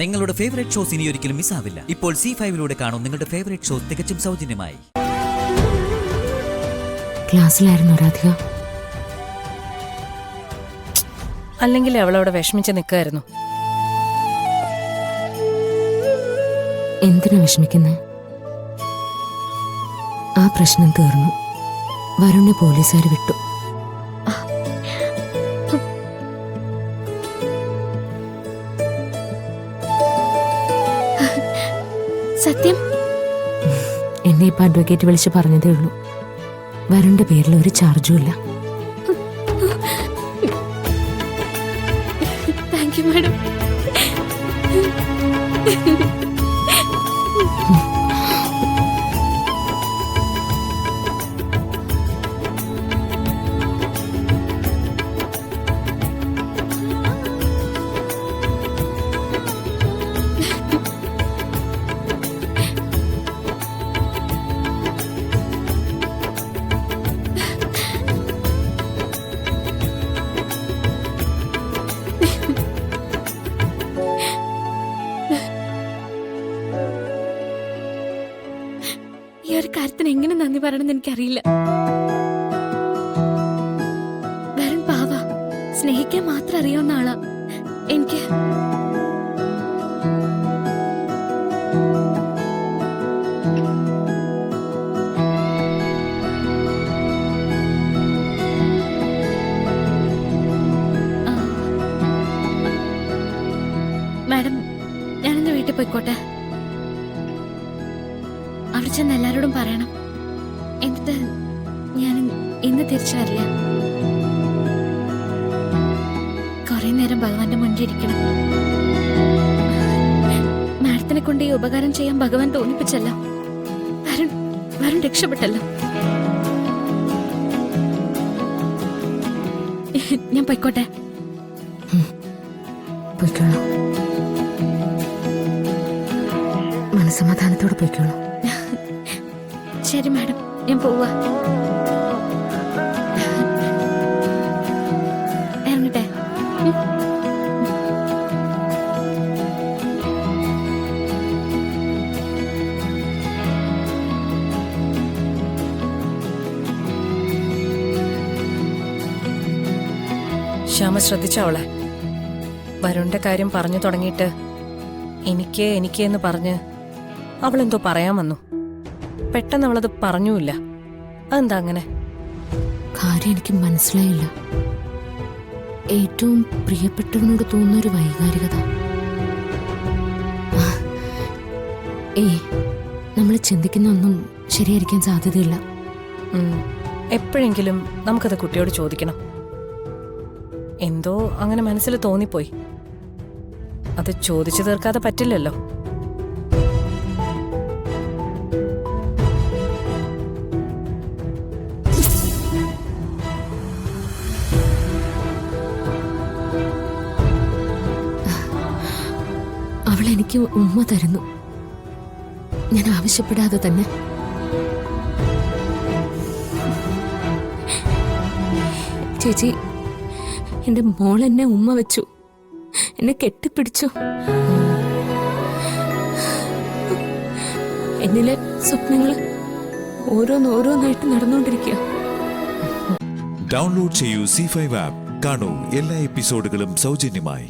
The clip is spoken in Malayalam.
നിങ്ങളുടെ ഫേവറേറ്റ് ഷോസ് ഇനി ഒരിക്കലും മിസ്സാവില്ല. ഇപ്പോൾ C5-ലൂടെ കാണും നിങ്ങളുടെ ഫേവറേറ്റ് ഷോസ് തികച്ചും സൗജന്യമായി. ക്ലാസ്സിലായിരുന്നു രാധിക. അല്ലെങ്കിൽ അവളവിടെ വിഷമിച്ച് നിൽക്കായിരുന്നു. എന്തിനാ വിഷമിക്കുന്നത്? ആ പ്രശ്നം തീർന്നു. വരുണിനെ പോലീസുകാർ വിട്ടു. സത്യം? എന്നെ ഇപ്പൊ അഡ്വക്കേറ്റ് വിളിച്ച് പറഞ്ഞതേ ഉള്ളൂ. വരുണിന്റെ പേരിൽ ഒരു ചാർജും ഇല്ല. Thank you madam. ഈ ഒരു കാര്യത്തിന് എങ്ങനെ നന്ദി പറയണമെന്ന് എനിക്കറിയില്ല. വരുൺ പാവ, സ്നേഹിക്കാൻ മാത്രം അറിയാവുന്ന ആളാ. എനിക്ക് മാഡം, ഞാനെന്റെ വീട്ടിൽ പോയിക്കോട്ടെ. അവിടെ ചെന്ന് എല്ലാരോടും പറയണം. എന്നിട്ട് ഞാൻ ഇന്ന് തിരിച്ചു വരില്ല. കുറെ നേരം ഭഗവാന്റെ മുന്നിലിരിക്കണം. മാഡത്തിനെ കൊണ്ട് ഈ ഉപകാരം ചെയ്യാൻ ഭഗവാൻ തോന്നിപ്പിച്ചല്ലോ. വരുൺ രക്ഷപ്പെട്ടല്ലോ. ഞാൻ പോയിക്കോട്ടെ. പോയിക്കോളൂ. മനസ്സമാധാനത്തോടെ പോയിക്കോളൂ. ശരി മാഡം, ഞാൻ പോവാ. ഇറങ്ങട്ടെ. ശ്യാമ ശ്രദ്ധിച്ച അവളെ. വരുണിന്റെ കാര്യം പറഞ്ഞു തുടങ്ങിയിട്ട് എനിക്ക് എന്ന് പറഞ്ഞ് അവളെന്തോ പറയാൻ വന്നു. പെട്ടെന്ന് അവളത് പറഞ്ഞൂല്ല. അതെന്താ അങ്ങനെ? കാര്യം എനിക്ക് മനസ്സിലായില്ല. ഏറ്റവും പ്രിയപ്പെട്ടവനോട് തോന്നുന്ന ഒരു വൈകാരികത. നമ്മൾ ചിന്തിക്കുന്ന ഒന്നും ശരിയായിരിക്കാൻ സാധ്യതയില്ല. എപ്പോഴെങ്കിലും നമുക്കത് കുട്ടിയോട് ചോദിക്കണം. എന്തോ അങ്ങനെ മനസ്സിൽ തോന്നിപ്പോയി. അത് ചോദിച്ചു തീർക്കാതെ പറ്റില്ലല്ലോ. അവൾ എനിക്ക് ഉമ്മ തരുന്നു, ഞാൻ ആവശ്യപ്പെടാതെ തന്നെ. ചേച്ചി, എന്റെ മോൾ എന്നെ ഉമ്മ വെച്ചു, എന്നെ കെട്ടിപ്പിടിച്ചു. എന്നിലെ സ്വപ്നങ്ങൾ ഓരോന്നായിട്ട് നടന്നുകൊണ്ടിരിക്കുക. ഡൗൺലോഡ് ചെയ്യൂ C5 ആപ്പ്. കാണൂ എല്ലാ എപ്പിസോഡുകളും സൗജന്യമായി.